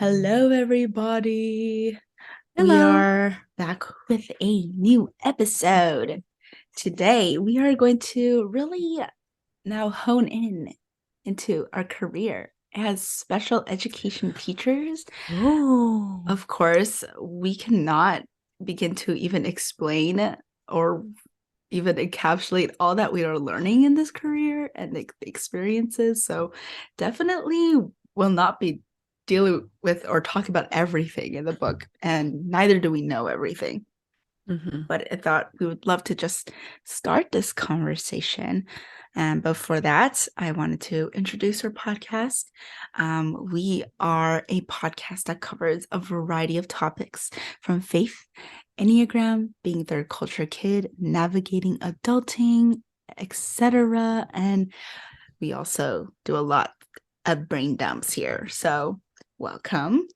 Hello, everybody. We Hello. are back with a new episode. Today, we are going to really now hone in into our career as special education teachers. Oh. Of course, we cannot begin to even explain or even encapsulate all that we are learning in this career and the experiences. So definitely will not be dealing with or talk about everything in the book, and neither do we know everything. Hmm. But I thought we would love to just start this conversation. And before that, I wanted to introduce our podcast. We are a podcast that covers a variety of topics from faith, enneagram, being third culture kid, navigating adulting, etc. And we also do a lot of brain dumps here. So welcome.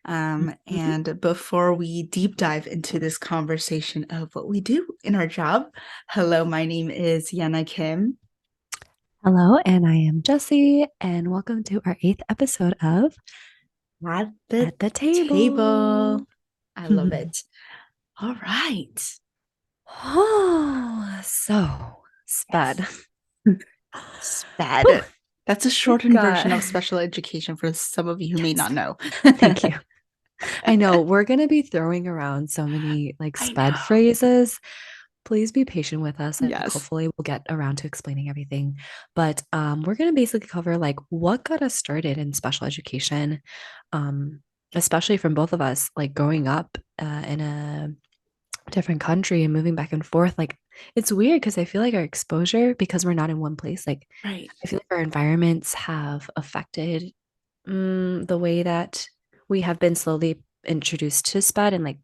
Hmm. And before we deep dive into this conversation of what we do in our job, hello, my name is Yehna Kim Hello, and I am Jessie, and welcome to our eighth episode of at the At the table. Table. I love it. All right. Oh, so sped. Yes. SPED. Whew, That's a we shortened got. version of special education for some of you who may Yes, not know. thank you. I know we're gonna be throwing around so many like I sped know. phrases. Please be patient with us and Yes. hopefully we'll get around to explaining everything. But we're going to basically cover like what got us started in special education, um, especially from both of us, like growing up in a different country and moving back and forth. Like it's weird because I feel like our exposure, because we're not in one place, like Right. I feel like our environments have affected the way that we have been slowly introduced to SPED and like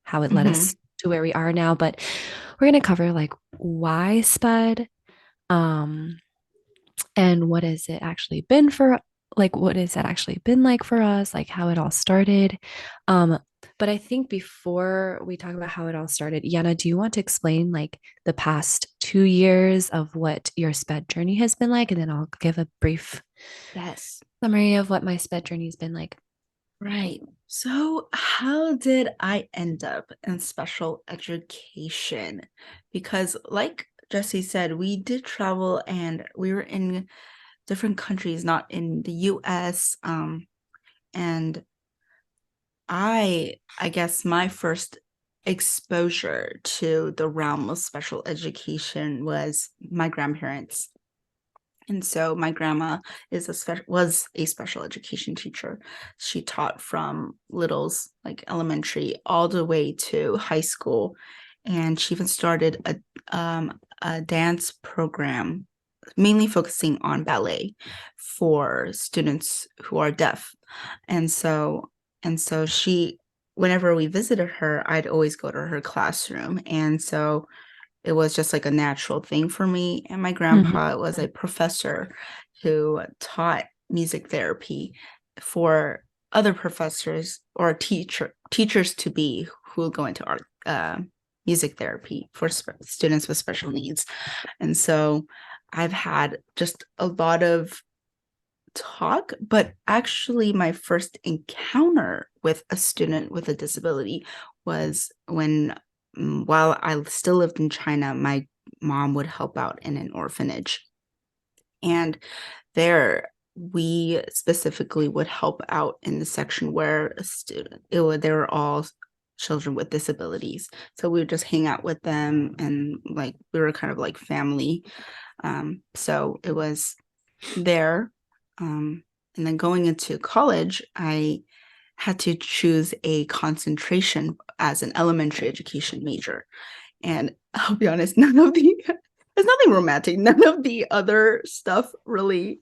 how it led Hmm. us to where we are now. But we're going to cover like why SPED, um, and what has it actually been for, like, what has that actually been like for us, like how it all started. Um, but I think before we talk about how it all started, Yana, do you want to explain like the past 2 years of what your SPED journey has been like? And then I'll give a brief Yes. summary of what my SPED journey has been like. Right. So, how did I end up in special education? Because, like Jesse said, we did travel and we were in different countries, not in the US. And I guess my first exposure to the realm of special education was my grandparents. And so my grandma was a special education teacher. She taught from littles, like elementary, all the way to high school, and she even started a dance program, mainly focusing on ballet for students who are deaf. And so she, whenever we visited her, I'd always go to her classroom, and so it was just like a natural thing for me. And my Mhm. grandpa was a professor who taught music therapy for other professors or teachers to be who will go into art music therapy for students with special needs. And so I've had just a lot of talk, but actually my first encounter with a student with a disability was when, while I still lived in China, my mom would help out in an orphanage. And there we specifically would help out in the section where they were all children with disabilities. So we would just hang out with them, and like we were kind of like family. So it was there. And then going into college, I had to choose a concentration as an elementary education major. And I'll be honest, there's nothing romantic. None of the other stuff really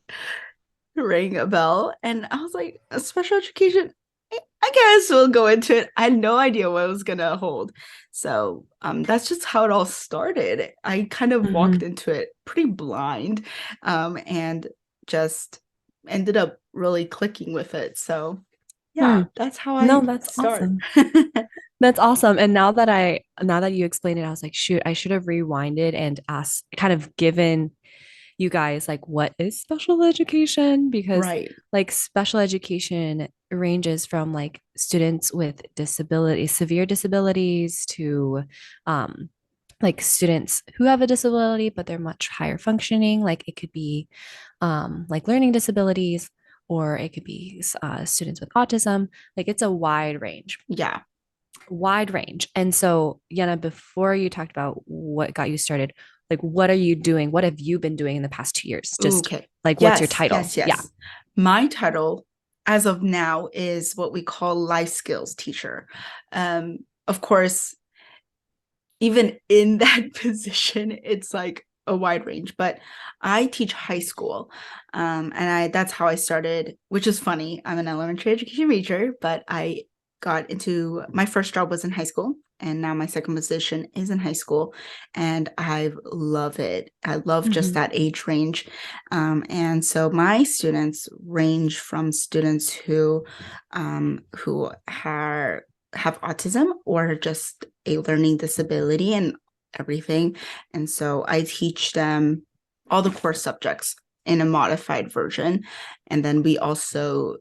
rang a bell. And I was like, a special education, I guess we'll go into it. I had no idea what it was gonna hold. So that's just how it all started. I kind of walked Mhm. into it pretty blind, and just ended up really clicking with it. So Hmm. yeah, that's how No, I that's start. awesome. That's awesome. And now that you explained it, I was like, shoot, I should have rewinded and asked, kind of given you guys like what is special education? Because Right. like special education ranges from like students with disabilities, severe disabilities, to like students who have a disability, but they're much higher functioning. Like it could be like learning disabilities, or it could be students with autism. Like it's a wide range, Yeah. wide range. And so, Yana, before you talked about what got you started, like what are you doing? What have you been doing in the past 2 years? Just Okay. like what's your Yes, title? yes, Yeah. yes. My title as of now is what we call life skills teacher. Of course, even in that position, it's like a wide range, but I teach high school. And I that's how I started, which is funny. I'm an elementary education major, but I got into my first job was in high school, and now my second position is in high school, and I love it. I love just Mm-hmm. that age range. And so my students range from students who have autism or just a learning disability and everything. And so I teach them all the core subjects in a modified version. And then we also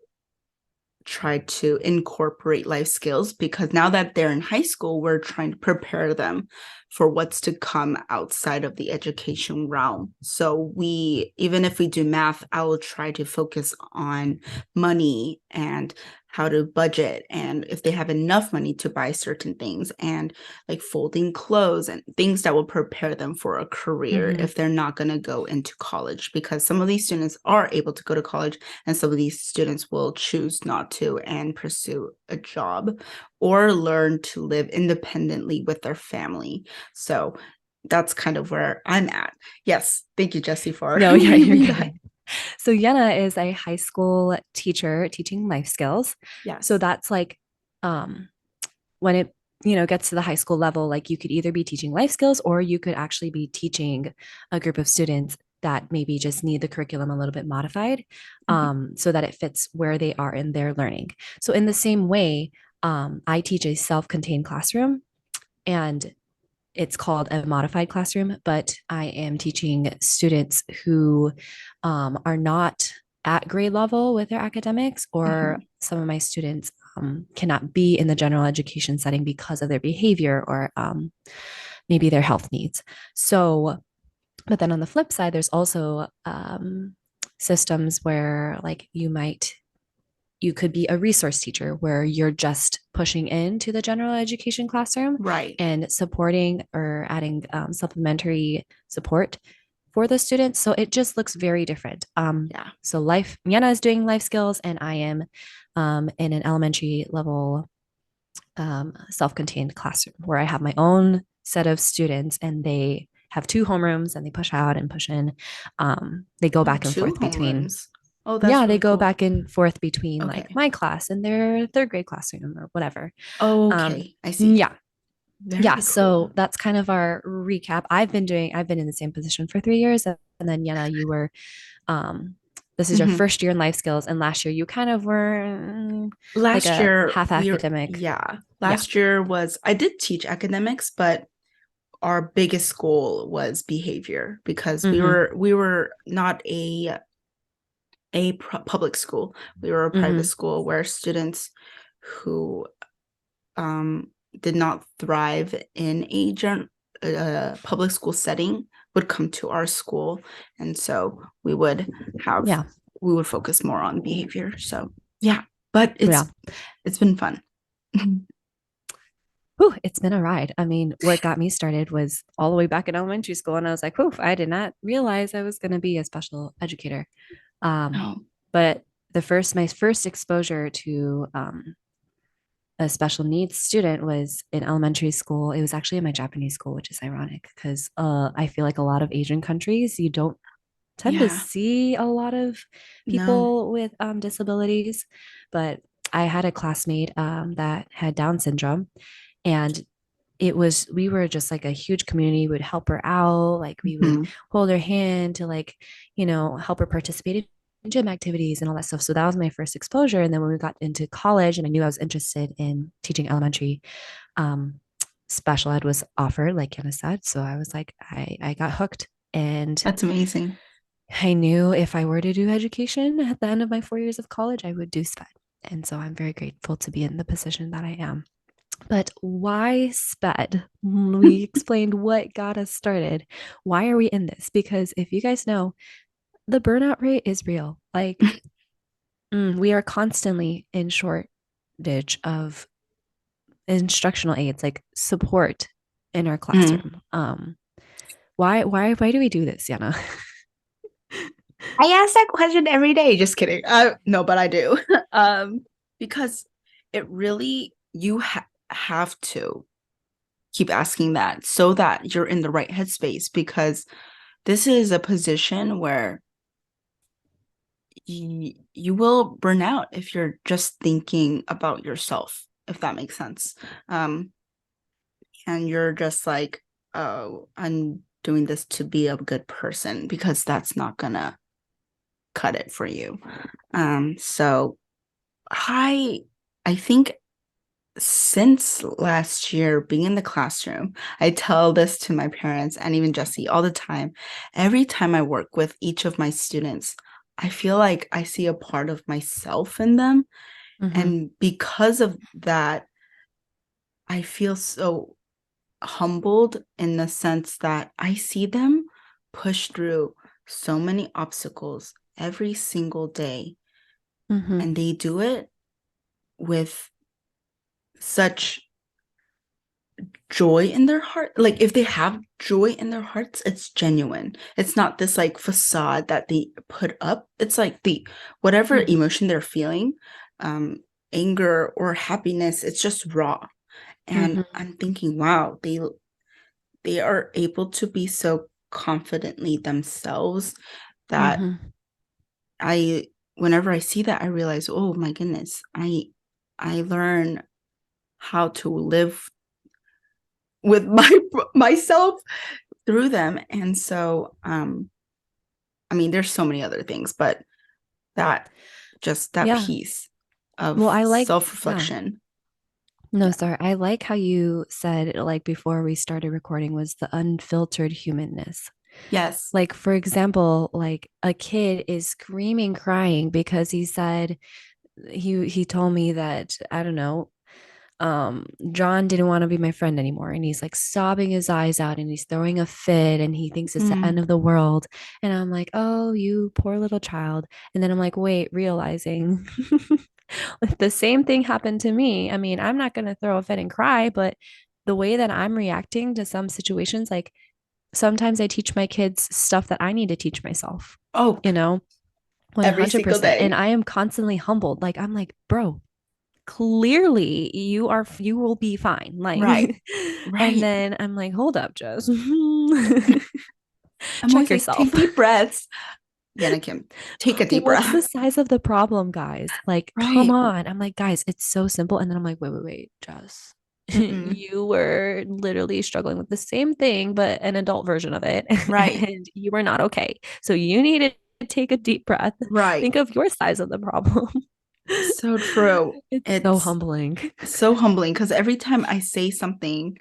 try to incorporate life skills, because now that they're in high school, we're trying to prepare them for what's to come outside of the education realm. So even if we do math, I will try to focus on money and how to budget, and if they have enough money to buy certain things, and like folding clothes and things that will prepare them for a career Mm-hmm. if they're not going to go into college, because some of these students are able to go to college and some of these students will choose not to and pursue a job or learn to live independently with their family. So that's kind of where I'm at. Yes. Thank you, Jessie, for No, yeah, you're naming that. good. So Yenna is a high school teacher teaching life skills. So Yes. that's like um when it gets to the high school level, like you could either be teaching life skills or you could actually be teaching a group of students that maybe just need the curriculum a little bit modified, Mhm. so that it fits where they are in their learning. So in the same way, I teach a self-contained classroom, and it's called a modified classroom, but I am teaching students who are not at grade level with their academics, or Mhm. some of my students cannot be in the general education setting because of their behavior, or maybe their health needs. So, but then on the flip side, there's also systems where like you could be a resource teacher where you're just pushing into the general education classroom Right. and supporting or adding supplementary support for the students. So it just looks very different. Yeah. So Yana is doing life skills, and I am in an elementary level self-contained classroom where I have my own set of students, and they have two homerooms, and they push out and push in. They go Oh, back and two forth between homerooms. Oh, that's yeah, they really go cool. back and forth between like Okay. my class and their third grade classroom or whatever. Um, Okay. I see. yeah, yeah. Very cool. So that's kind of our recap. I've been in the same position for 3 years, and then Yenna, you were, um, this is your Mhm. first year in life skills, and last year you kind of were like Last a year half academic. yeah, Yeah. last year was I did teach academics, but our biggest goal was behavior, because we Mm-hmm. were we were not public school. We were a private Mm-hmm. school where students who um did not thrive in a public school setting would come to our school, and so have Yeah. we would focus more on behavior. So yeah, but Yeah. it's been fun. Whew, it's been a ride. I mean, what got me started was all the way back in elementary school, and I was like, "Whew, I did not realize I was going to be a special educator." Um, Oh, but my first exposure to a special needs student was in elementary school. It was actually in my Japanese school, which is ironic because I feel like a lot of Asian countries, you don't tend to yeah. see a lot of No. people with disabilities. But I had a classmate that had Down syndrome, and we were just like a huge community. We would help her out, like we would Mhm. hold her hand to like help her participate in gym activities and all that stuff. So that was my first exposure. And then when we got into college and I knew I was interested in teaching elementary, um, special ed was offered, like Kenna said. So I was like, I got hooked, and That's amazing. I knew if I were to do education at the end of my 4 years of college, I would do sped. And so I'm very grateful to be in the position that I am. But why sped? We explained what got us started. Why are we in this? Because if you guys know, the burnout rate is real. Like, we are constantly in shortage of instructional aids, like support in our Mm. classroom. Why do we do this, Yana? I ask that question every day. Just kidding. No, but I do. Because it really you have to keep asking that so that you're in the right headspace because this is a position where you will burn out if you're just thinking about yourself, if that makes sense. Um, and you're just like, oh, I'm doing this to be a good person because that's not gonna cut it for you. So I I think since last year being in the classroom, I tell this to my parents and even Jessie all the time. Every time I work with each of my students, I feel like I see a part of myself in them. Mm-hmm, And because of that, I feel so humbled in the sense that I see them push through so many obstacles every single day, mm-hmm, and they do it with such joy in their heart. Like if they have joy in their hearts, it's genuine. It's not this like facade that they put up. It's like the whatever mm-hmm, emotion they're feeling, um, anger or happiness, it's just raw. And mm-hmm, I'm thinking, wow, they are able to be so confidently themselves that mm-hmm. I whenever I see that I realize, oh my goodness, I learn how to live with myself through them. And so I mean there's so many other things, but that just that Yeah. piece Well, of I like, yeah. self-reflection. No, Yeah. sorry. I like how you said, like before we started recording, was the unfiltered humanness. Yes. Like, for example, like a kid is screaming, crying because he said he told me that, I don't know, John didn't want to be my friend anymore, and he's like sobbing his eyes out and he's throwing a fit and he thinks it's the end Mm. of the world. And I'm like, oh, you poor little child. And then I'm like, wait, realizing the same thing happened to me. I mean, I'm not going to throw a fit and cry, but the way that I'm reacting to some situations, like sometimes I teach my kids stuff that I need to teach myself, Oh, you know, every single 100%. And day. I am constantly humbled. Like, I'm like, bro, clearly you will be fine. Like, Right. and Right. then I'm like, hold up, Jess. I'm Check always like, take yourself. deep breaths. Yana Kim, take a deep What's the breath. size of the problem, guys? Like, come Right. on. I'm like, guys, it's so simple. And then I'm like, wait, Jess. Mm-mm. You were literally struggling with the same thing, but an adult version of it. Right. And you were not okay. So you needed to take a deep breath. Right. Think of your size of the problem. So true. It's so It's humbling. so humbling because every time I say something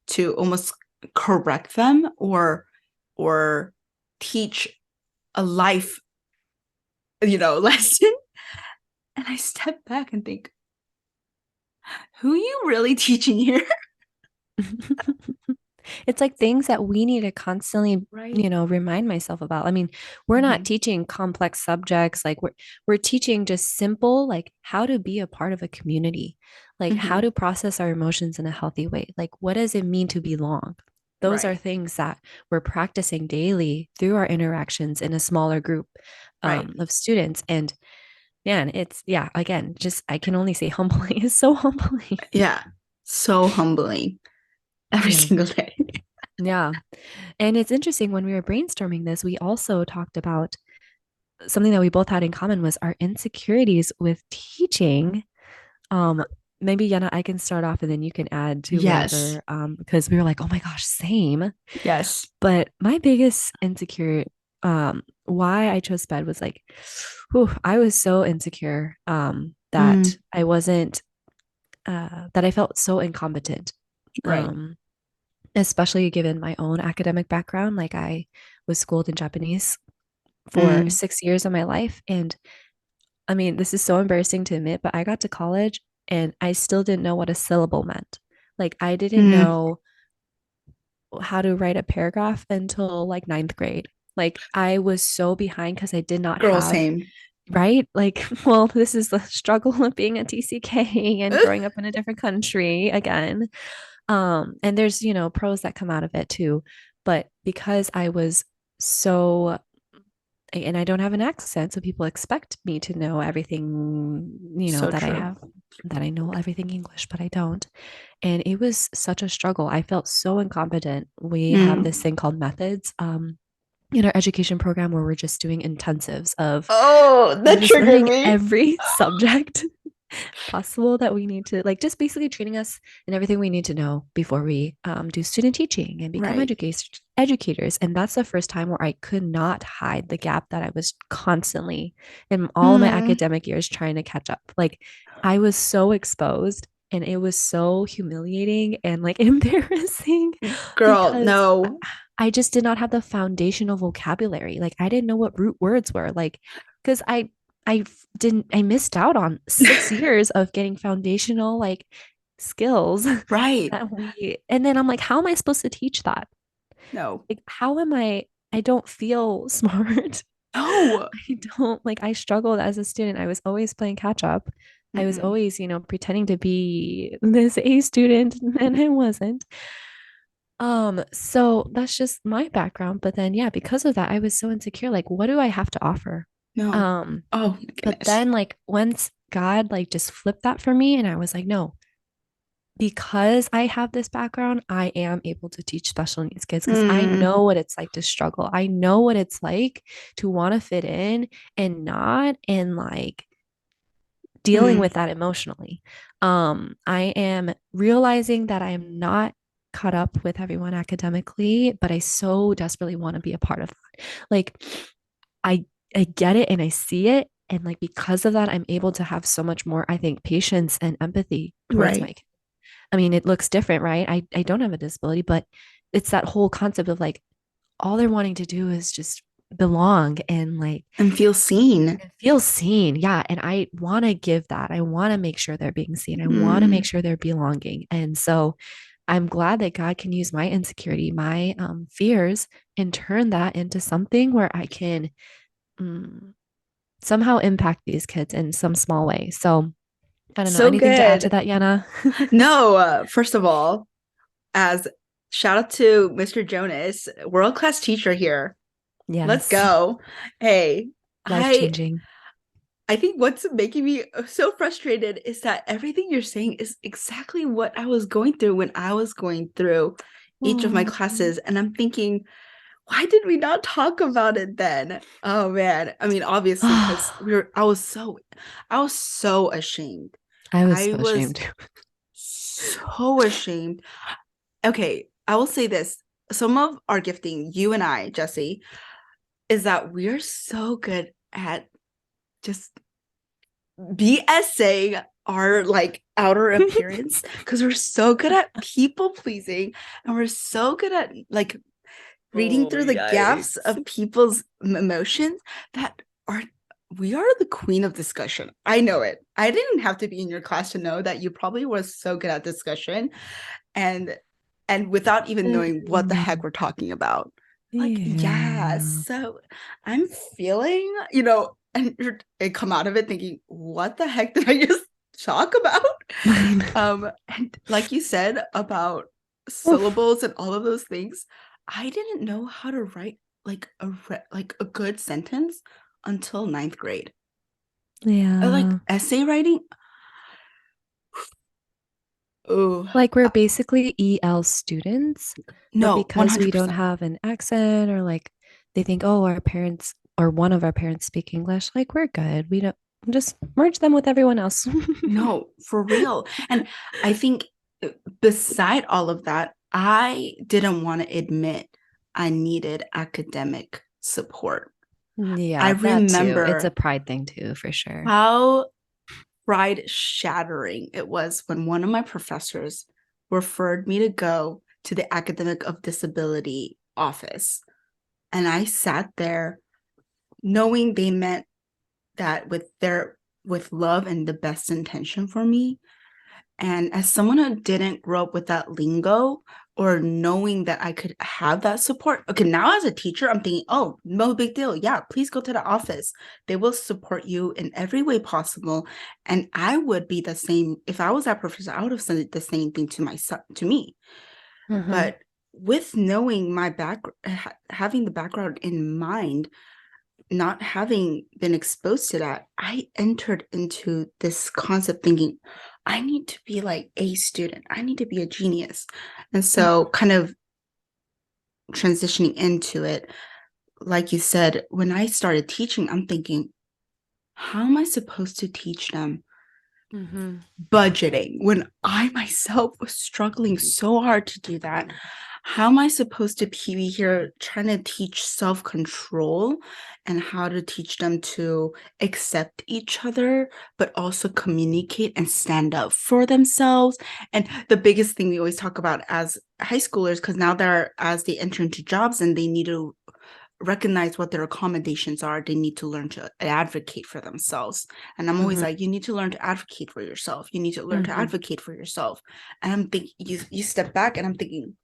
to almost correct them or teach a life, lesson, and I step back and think, who are you really teaching here? It's like things that we need to constantly, Right. remind myself about. I mean, we're not Mhm. teaching complex subjects. Like we're teaching just simple, like how to be a part of a community, like how Mhm. to process our emotions in a healthy way. Like what does it mean to belong? Those are Right. things that we're practicing daily through our interactions in a smaller group Right. of students. And man, it's yeah, again, just I can only say humbling. It's so humbling. Yeah. So humbling every Yeah. single day. Yeah. And it's interesting when we were brainstorming this, we also talked about something that we both had in common was our insecurities with teaching. Um, Maybe Yana, I can start off and then you can add to Yes. whatever. Because we were like, oh my gosh, same. Yes. But my biggest insecure, why I chose sped was like, whew, I was so insecure, that Mm. I wasn't, that I felt so incompetent. Right. Um, Especially given my own academic background. Like I was schooled in Japanese for Mm. 6 years of my life. And I mean, this is so embarrassing to admit, but I got to college and I still didn't know what a syllable meant. Like, I didn't Mm, know how to write a paragraph until like ninth grade. Like, I was so behind because I did not girl, have, same. right? Like, well, this is the struggle of being a TCK and growing up in a different country again. And there's, pros that come out of it too. But because I was so and I don't have an accent, so people expect me to know everything, So that I true. have, that I know everything English, but I don't. And it was such a struggle. I felt so incompetent. We have Mm. this thing called methods in our education program where we're just doing intensives of Oh, we're that just triggered learning me. every subject possible that we need to, like, just basically treating us and everything we need to know before we do student teaching and become Right. educators. And that's the first time where I could not hide the gap that I was constantly in all of my Mm. academic years trying to catch up. Like, I was so exposed and it was so humiliating and like embarrassing Girl, because no. I just did not have the foundational vocabulary. Like, I didn't know what root words were. Like, because I didn't, I missed out on 6 years of getting foundational like skills Right. that and then I'm like, how am I supposed to teach that? No. Like, how am I don't feel smart. No. I don't like, I struggled as a student. I was always playing catch up. I was Mm-mm. always, pretending to be this A student and I wasn't. So that's just my background. But then, yeah, because of that, I was so insecure. Like, what do I have to offer? No. Um, Oh my but goodness. then, like, once God, like, just flipped that for me, and I was like, no, because I have this background, I am able to teach special needs kids because I Mm. know what it's like to struggle. I know what it's like to want to fit in and not, and like, dealing Mm. with that emotionally. I am realizing that I am not caught up with everyone academically, but I so desperately want to be a part of that. Like, I I get it and I see it. And like, because of that, I'm able to have so much more, I think, patience and empathy towards my Right. kids. I mean, it looks different, right? I don't have a disability, but it's that whole concept of like all they're wanting to do is just belong and like And feel seen. and feel seen. Yeah. And I want to give that. I want to make sure they're being seen. I want to make Mm. sure they're belonging. And so I'm glad that God can use my insecurity, my fears, and turn that into something where I can mm, somehow impact these kids in some small way. So I don't know. So Anything to add to good. that, Yana? No, first of all, as shout out to Mr. Jonas, world class teacher here. Let's Yes. go. Hey, Life I changing. I think what's making me so frustrated is that everything you're saying is exactly what I was going through when I was going through each of my Oh, classes. And I'm thinking, why did we not talk about it then? Oh man. I mean, obviously, because I was so ashamed. I was I so was ashamed. so ashamed. Okay, I will say this. Some of our gifting, you and I, Jessie, is that we're so good at just BSing our like outer appearance because we're so good at people pleasing and we're so good at like reading Oh, through the gaps yikes. of people's emotions that are we are the queen of discussion. I know it. I didn't have to be in your class to know that you probably were so good at discussion and without even knowing what the heck Mm, we're talking about. Like, yeah, yeah. so I'm feeling, and come out of it thinking, what the heck did I just talk about? And like you said about Oof. syllables and all of those things, I didn't know how to write like a good sentence until ninth grade. Like Yeah. essay writing, oh Like, we're basically EL students, but no, because we don't 100%. have an accent or like they think, oh, our parents or one of our parents speak English, like we're good. We don't just merge them with everyone else. No, for real. And I think beside all of that, I didn't want to admit I needed academic support. I Yeah, that too. It's a remember pride thing too, for sure. how pride shattering it was when one of my professors referred me to go to the academic of disability office. And I sat there knowing they meant that with love and the best intention for me. And as someone who didn't grow up with that lingo or knowing that I could have that support, okay, now as a teacher, I'm thinking, oh, no big deal. Yeah, please go to the office. They will support you in every way possible. And I would be the same. If I was that professor, I would have said the same thing to myself, to me. Mm-hmm. But with knowing my having the background in mind, not having been exposed to that, I entered into this concept thinking, I need to be like a student. I need to be a genius. And so, kind of transitioning into it, like you said, when I started teaching, I'm thinking, how am I supposed to teach them Mm-hmm. budgeting when I myself was struggling so hard to do that? How am I supposed to be here trying to teach self-control and how to teach them to accept each other, but also communicate and stand up for themselves? And the biggest thing we always talk about as high schoolers, because now as they enter into jobs and they need to recognize what their accommodations are, they need to learn to advocate for themselves. And I'm always Mm-hmm. like, you need to learn to advocate for yourself. You need to learn to Mm-hmm. advocate for yourself. And I'm thinking, you step back and I'm thinking,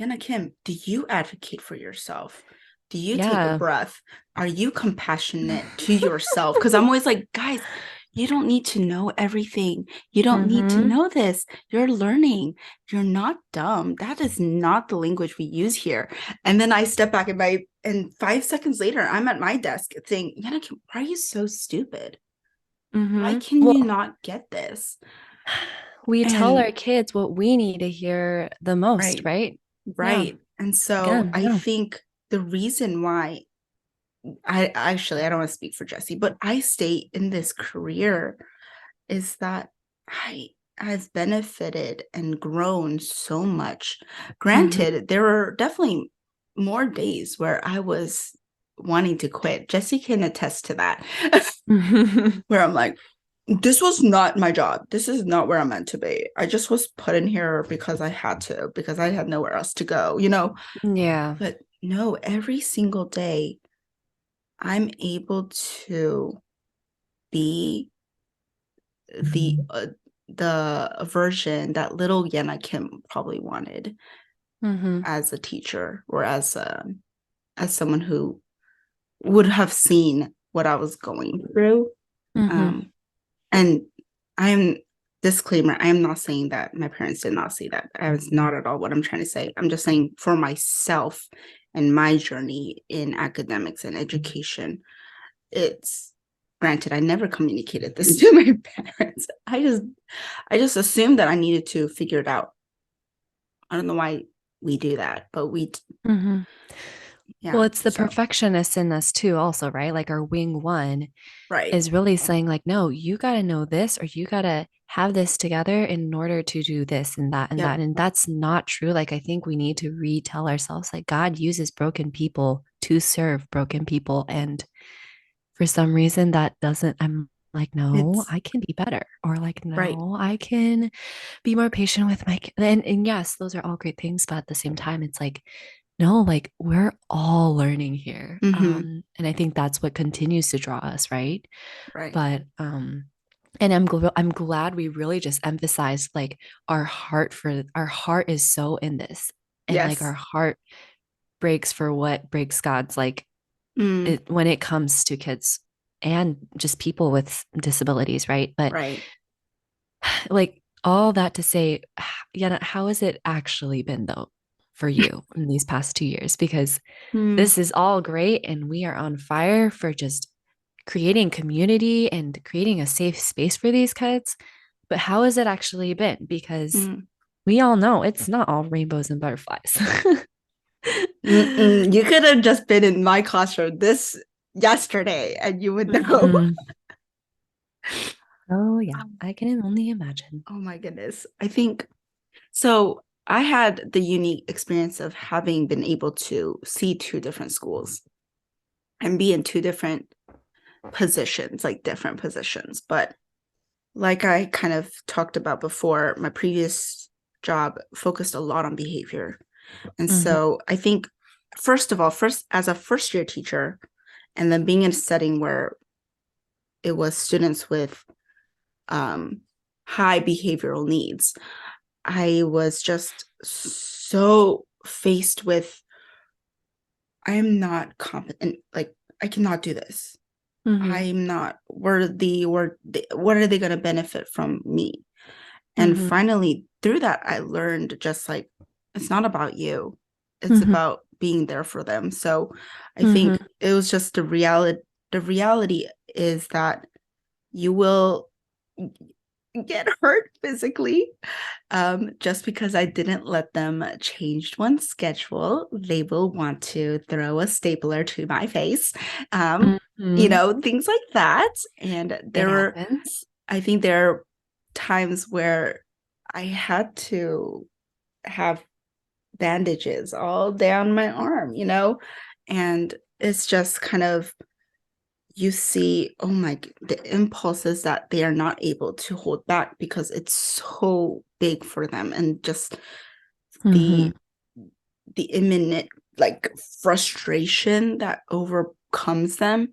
Yana Kim, do you advocate for yourself? Do you take a Yeah. breath? Are you compassionate to yourself? Because I'm always like, guys, you don't need to know everything. You don't need to Mm-hmm. know this. You're learning. You're not dumb. That is not the language we use here. And then I step back and 5 seconds later, I'm at my desk saying, Yana, why are you so stupid? Why Mm-hmm. can you Well, not get this? we tell And our kids what we need to hear the most, right, right? Yeah. right. And so Again, I yeah. think the reason why I don't want to speak for Jessie, but I stay in this career is that I've benefited and grown so much. Mm-hmm. Granted, there were definitely more days where I was wanting to quit. Jessie can attest to that. Where I'm like, this was not my job. This is not where I'm meant to be. I just was put in here because I had to, because I had nowhere else to go, you know? Yeah. But no, every single day I'm able to be the version that little Yenna Kim probably wanted Mm-hmm. as a teacher or as someone who would have seen what I was going through. Mm-hmm. Um, and I'm disclaimer, I am not saying that my parents did not see that. That is not at all what I'm trying to say. I'm just saying for myself and my journey in academics and education, it's granted I never communicated this to my parents. I just assumed that I needed to figure it out. I don't know why we do that, but Mm-hmm. Well, yeah. it's the So perfectionist in us too, also, right? Like our wing one right. is really saying, like, no, you got to know this or you got to have this together in order to do this and that and Yep. that. And that's not true. Like, I think we need to retell ourselves, like, God uses broken people to serve broken people. And for some reason, that doesn't, I'm like, no, It's I can be better. Or like, right. no, I can be more patient with my and yes, those are all great things, but at the same time, it's like, no, like we're all learning here. Mm-hmm. And I think that's what continues to draw us, right? Right. But and I'm glad we really just emphasized like our heart is so in this. And like our Yes. heart breaks for what breaks God's like Mm, it when it comes to kids and just people with disabilities, right? But right. like all that to say, yeah, how has it actually been though for you in these past 2 years? Because Mm, this is all great and we are on fire for just creating community and creating a safe space for these kids. But how has it actually been? Because mm. we all know it's not all rainbows and butterflies. Mm-mm. You could have just been in my classroom this yesterday and you would know. Mhm. Oh, yeah, I can only imagine. Oh my goodness. I think so. I had the unique experience of having been able to see two different schools and be in two different positions, like different positions. But like I kind of talked about before, my previous job focused a lot on behavior. And Mhm. so I think, first of all, first as a first year teacher, and then being in a setting where it was students with um, high behavioral needs. I was just so faced with, I am not competent. Like, I cannot do this. Mm-hmm. I'm not worthy. Or what are they going to benefit from me? And Mm-hmm. finally, through that, I learned just like, it's not about you, it's Mm-hmm. about being there for them. So I Mm-hmm. think it was just the reality. The reality is that you will get hurt physically. Just because I didn't let them change one schedule, they will want to throw a stapler to my face. Um, Mm-hmm. things like that. And It there were, happens. I think there are times where I had to have bandages all down my arm, and it's just kind of, you see, oh my, the impulses that they are not able to hold back because it's so big for them, and just Mm-hmm. the the imminent like frustration that overcomes them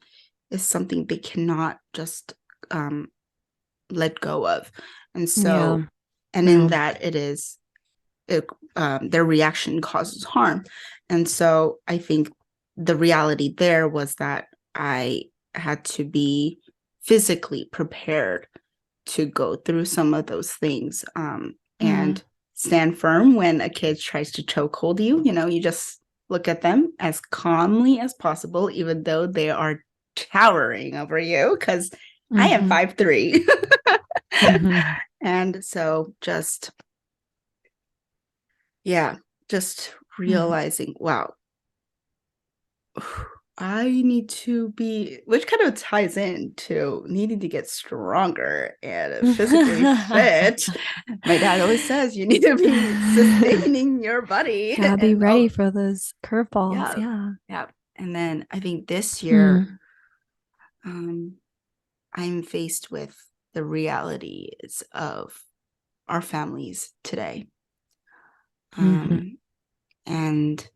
is something they cannot just um let go of. And Yeah. so, and in Yeah. that, it, their reaction causes harm. And so I think the reality there was that I had to be physically prepared to go through some of those things, Mm. and stand firm when a kid tries to chokehold you. You just look at them as calmly as possible, even though they are towering over you, because I am Mm-hmm. 5'3". Mm-hmm. And so just, yeah, just Mm-hmm. realizing, wow, I need to be, which kind of ties into needing to get stronger and physically fit. My dad always says you need to be sustaining your body. Gotta be And ready oh, for those curveballs. yeah, Yeah. yeah. And then I think this year, Mm. um, I'm faced with the realities of our families today, Mm-hmm. um, and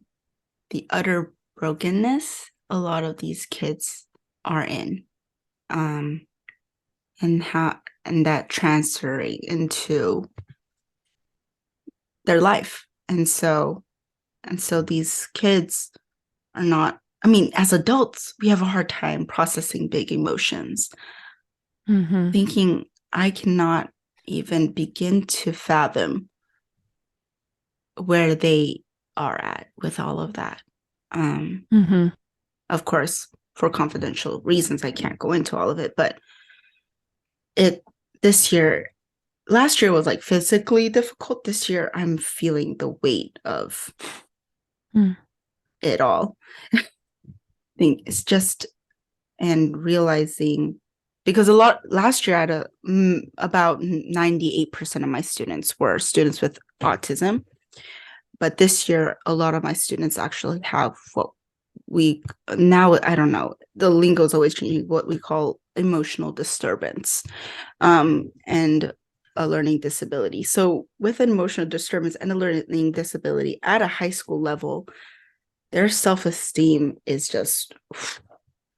the utter brokenness a lot of these kids are in, um, and that transferring into their life. And so these kids are not, I mean, as adults, we have a hard time processing big emotions, Mm-hmm. thinking I cannot even begin to fathom where they are at with all of that. Um, Mm-hmm. of course, for confidential reasons, I can't go into all of it, but it this year, last year was like physically difficult. This year, I'm feeling the weight of Mm. it all. I think it's just, and realizing, because a lot last year, I had about 98% of my students were students with autism, but this year a lot of my students actually have what we now, I don't know, the lingo is always changing, what we call emotional disturbance, and a learning disability. So with an emotional disturbance and a learning disability at a high school level, their self-esteem is just,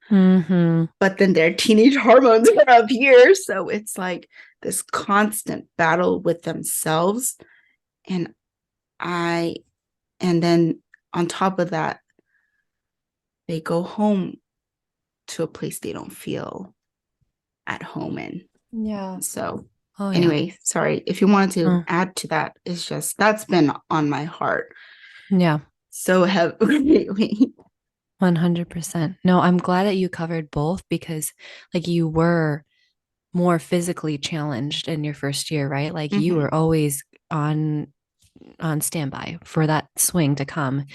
Mm-hmm. but then their teenage hormones are up here. So it's like this constant battle with themselves. And I, and then on top of that, they go home to a place they don't feel at home in. Yeah. So, Oh yeah. anyway, sorry. If you wanted to Mm. add to that, it's just that's been on my heart Yeah. so heavily. 100%. No, I'm glad that you covered both because like you were more physically challenged in your first year, right? Like you Mm-hmm. were always on standby for that swing to come.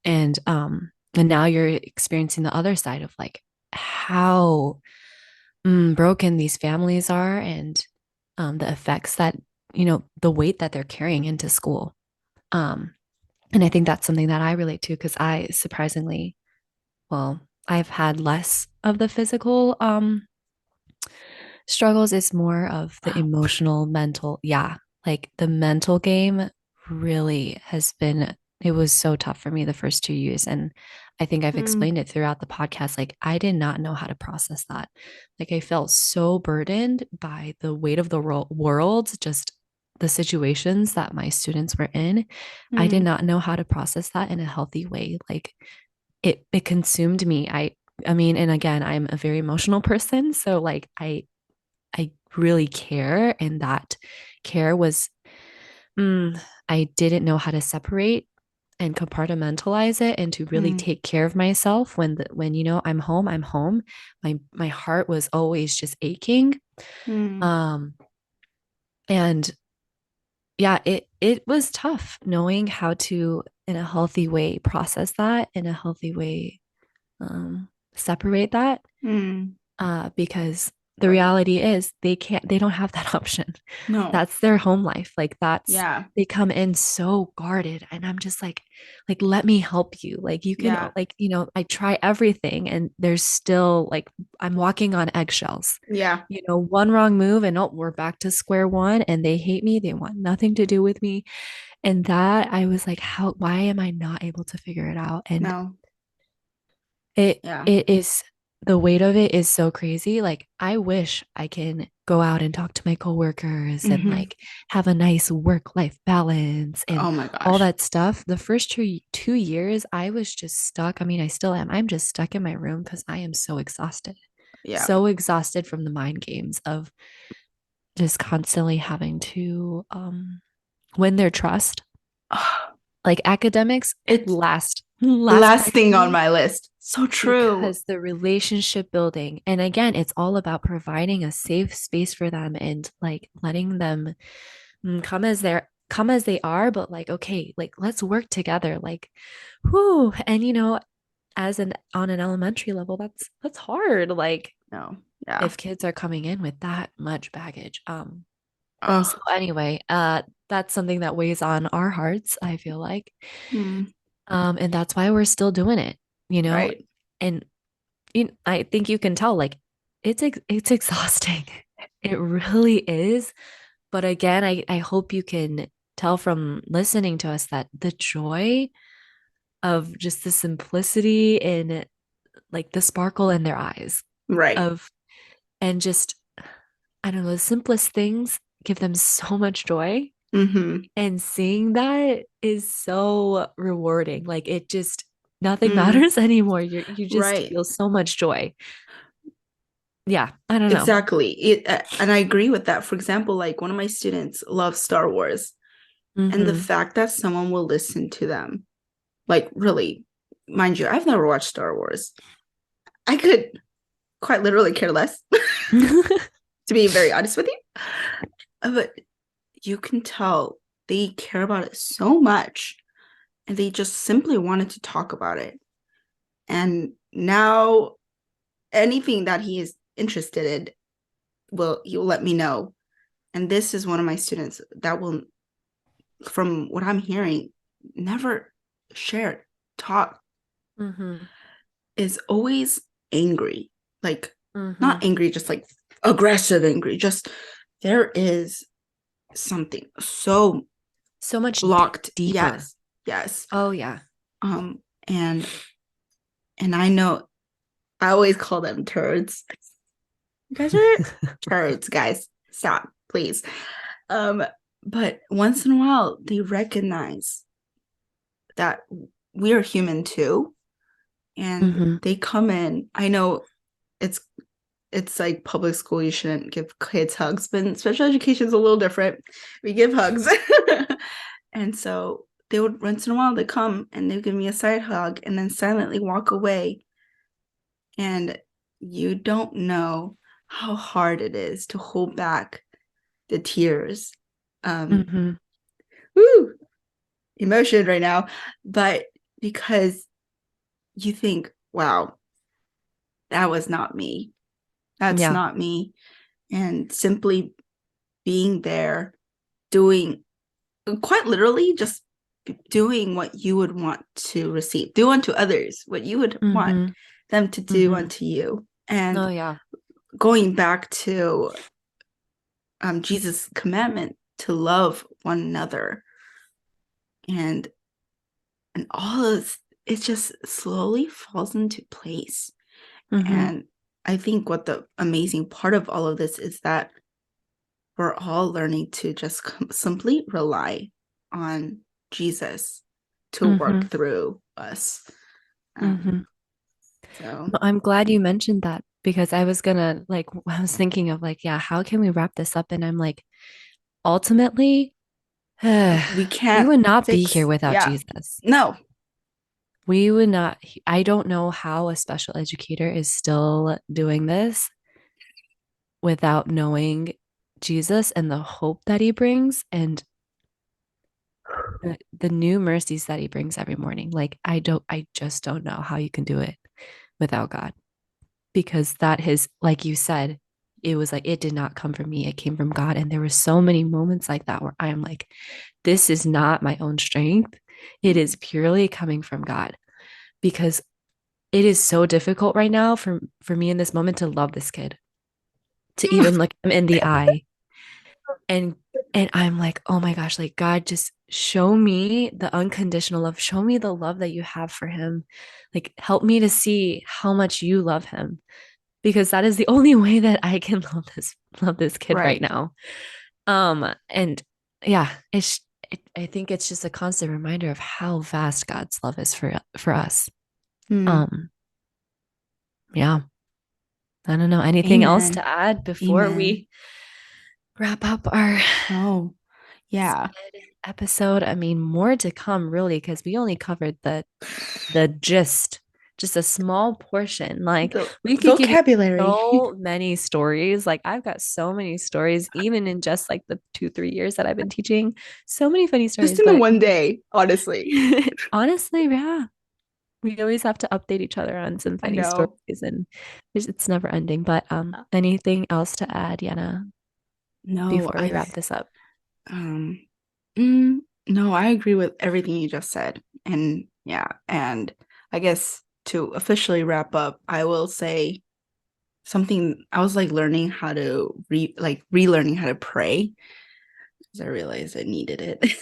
And now you're experiencing the other side of like how broken these families are and the effects that, the weight that they're carrying into school. Um, and I think that's something that I relate to because I surprisingly, well, I've had less of the physical struggles. It's more of the Wow. emotional, mental. Yeah. Like the mental game really has been it was so tough for me the first 2 years. And I think I've Mm, explained it throughout the podcast. Like, I did not know how to process that. Like, I felt so burdened by the weight of the world, just the situations that my students were in. I did mm, not know how to process that in a healthy way. Like, it consumed me. I mean, and again, I'm a very emotional person. So like I really care. And that care was mm, I didn't know how to separate and compartmentalize it and to really mm, take care of myself when I'm home, I'm home. My heart was always just aching. mm, Um and yeah, it was tough knowing how to in a healthy way process that, in a healthy way separate that, mm. because the reality is they don't have that option. No. That's their home life. Like that's Yeah. they come in so guarded, and I'm just like let me help you. Like you can Yeah. like I try everything, and there's still like I'm walking on eggshells. Yeah. One wrong move and oh, we're back to square one, and they hate me. They want nothing to do with me. And that I was like, why am I not able to figure it out? And No. it Yeah. it is the weight of it is so crazy. Like I wish I can go out and talk to my coworkers and Hmm. like have a nice work-life balance and Oh my all gosh. that stuff. The first 2 years, I was just stuck. I mean, I still am. I'm just stuck in my room because I am so exhausted. Yeah. So exhausted from the mind games of just constantly having to win their trust. Like academics, It's last last thing on priority my list. So true. because the relationship building, and again, it's all about providing a safe space for them and like letting them come as they are, but like okay, like let's work together, like whoo. And as an on an elementary level, that's hard, like No. Yeah. if kids are coming in with that much baggage. So Oh. anyway, that's something that weighs on our hearts, I feel like. Mm, And that's why we're still doing it, you know right. and I think you can tell, like, it's exhausting. It really is. But again, I hope you can tell from listening to us that the joy of just the simplicity and like the sparkle in their eyes Right. of, and just, I don't know, the simplest things give them so much joy. Hmm. And seeing that is so rewarding. Like it just, nothing Mm, matters anymore. You just right. feel so much joy. Yeah, I don't know. Exactly. And I agree with that. For example, like one of my students loves Star Wars, and the Mm-hmm. fact that someone will listen to them, like really, mind you, I've never watched Star Wars. I could quite literally care less, to be very honest with you. But you can tell they care about it so much, and they just simply wanted to talk about it. And now anything that he is interested in, he will let me know. And this is one of my students that will, from what I'm hearing, never share, talk, Mm-hmm. is always angry. Like, Mm-hmm. not angry, just like aggressive angry. Just there is something so So much blocked. deeper. Yes. Yes. Oh yeah. Um, and I know I always call them turds. You guys are turds, guys. Stop, please. Um, but once in a while they recognize that we are human too. And Mm-hmm. they come in. I know it's like public school, you shouldn't give kids hugs, but special education is a little different. We give hugs. And so they would, once in a while they come and they give me a side hug and then silently walk away. And you don't know how hard it is to hold back the tears. Um, Mm-hmm. woo, emotion right now. But because you think, wow, that was not me. That's Yeah. not me. And simply being there, doing, quite literally just doing what you would want to receive, do unto others what you would want Mm-hmm. them to do Mm-hmm. unto you. And Oh yeah. going back to Jesus' commandment to love one another. And and all of this, it just slowly falls into place. Mm-hmm. And I think what the amazing part of all of this is that we're all learning to just simply rely on Jesus to Mm-hmm. work through us. Um, Mm-hmm. so I'm glad you mentioned that because I was gonna like I was thinking of like, yeah, how can we wrap this up? And I'm like, ultimately, we we can't would not be here fix, without yeah, Jesus. no. We would not, I don't know how a special educator is still doing this without knowing Jesus and the hope that he brings and the new mercies that he brings every morning. Like, I just don't know how you can do it without God because that is, like you said, it was like, it did not come from me. It came from God. And there were so many moments like that where I'm like, this is not my own strength. It is purely coming from God because it is so difficult right now for me in this moment to love this kid, to even look him in the eye and I'm like, oh my gosh, like God, just show me the unconditional love. Show me the love that you have for him. Like help me to see how much you love him because that is the only way that I can love this kid right Right. now. And yeah, I think it's just a constant reminder of how vast God's love is for us. Hmm. Um, yeah, I don't know. Anything else Amen. to add before Amen. we wrap up our Oh, yeah. episode? I mean, more to come, really, because we only covered the gist, just a small portion. Like The we could give you vocabulary. so many stories. Like I've got so many stories, even in just like the 2, 3 years that I've been teaching. So many funny Just stories, in the but one day, honestly. honestly, yeah, we always have to update each other on some I funny know. stories, and it's never ending. But anything else to add, Yenna, No, before we wrap this up? um mm, no, I agree with everything you just said. And yeah, and I guess to officially wrap up, I will say something. I was like learning how to relearning how to pray because I realized I needed it.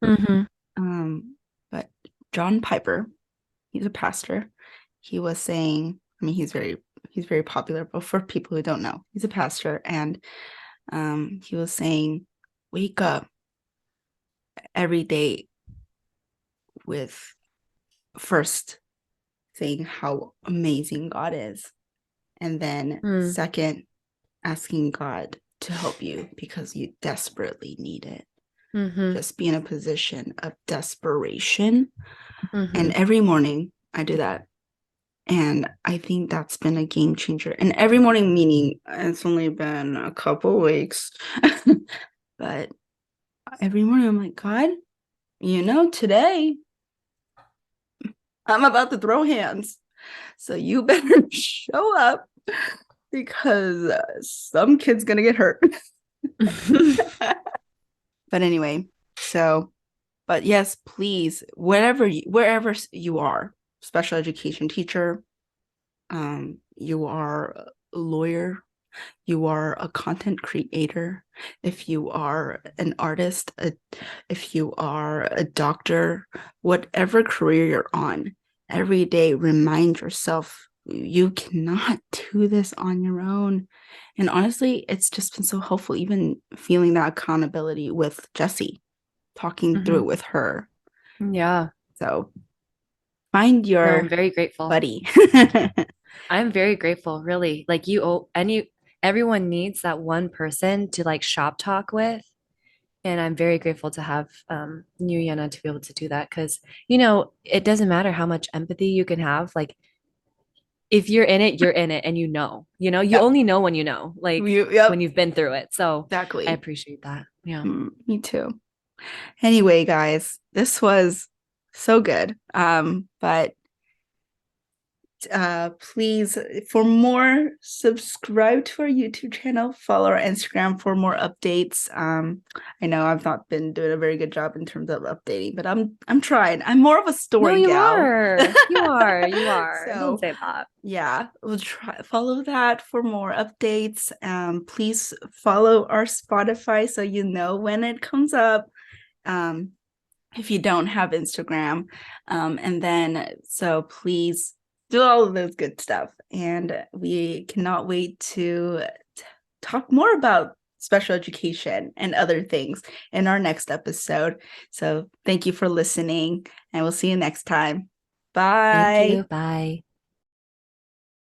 Mm-hmm. um but John Piper, he's a pastor. He was saying, I mean, he's very popular, but for people who don't know, he's a pastor. And he was saying, wake up every day with first saying how amazing God is, and then Mm. second, asking God to help you because you desperately need it. Mm-hmm. Just be in a position of desperation. And Mm-hmm. every morning I do that. And I think that's been a game changer. And every morning, meaning it's only been a couple weeks, but every morning I'm like, God, today I'm about to throw hands. So you better show up because some kid's going to get hurt. But anyway, so, but yes, please, wherever you are, special education teacher, you are a lawyer, you are a content creator, if you are an artist, if you are a doctor, whatever career you're on, every day remind yourself you cannot do this on your own. And honestly, it's just been so helpful, even feeling that accountability with Jessie, talking through Mm-hmm. it with her. Yeah. So find No, I'm your very grateful. buddy. I'm very grateful, really. Like everyone needs that one person to like shop talk with. And I'm very grateful to have you, Yana, to be able to do that because, it doesn't matter how much empathy you can have. Like, if you're in it, you're in it, and you Yep. only know when you know, like when Yep. you've been through it. So I Exactly. appreciate that. Yeah. Me too. Anyway, guys, this was so good. But please, for more, subscribe to our YouTube channel, follow our Instagram for more updates. I know I've not been doing a very good job in terms of updating, but I'm trying. I'm more of a No, story you gal. are. You are. You are. Don't So say that. yeah, we'll try follow that for more updates. Please follow our Spotify so you know when it comes up. Um, if you don't have Instagram. And then, so please do all of those good stuff. And we cannot wait to talk more about special education and other things in our next episode. So thank you for listening, and we'll see you next time. Thank Bye. you. Bye.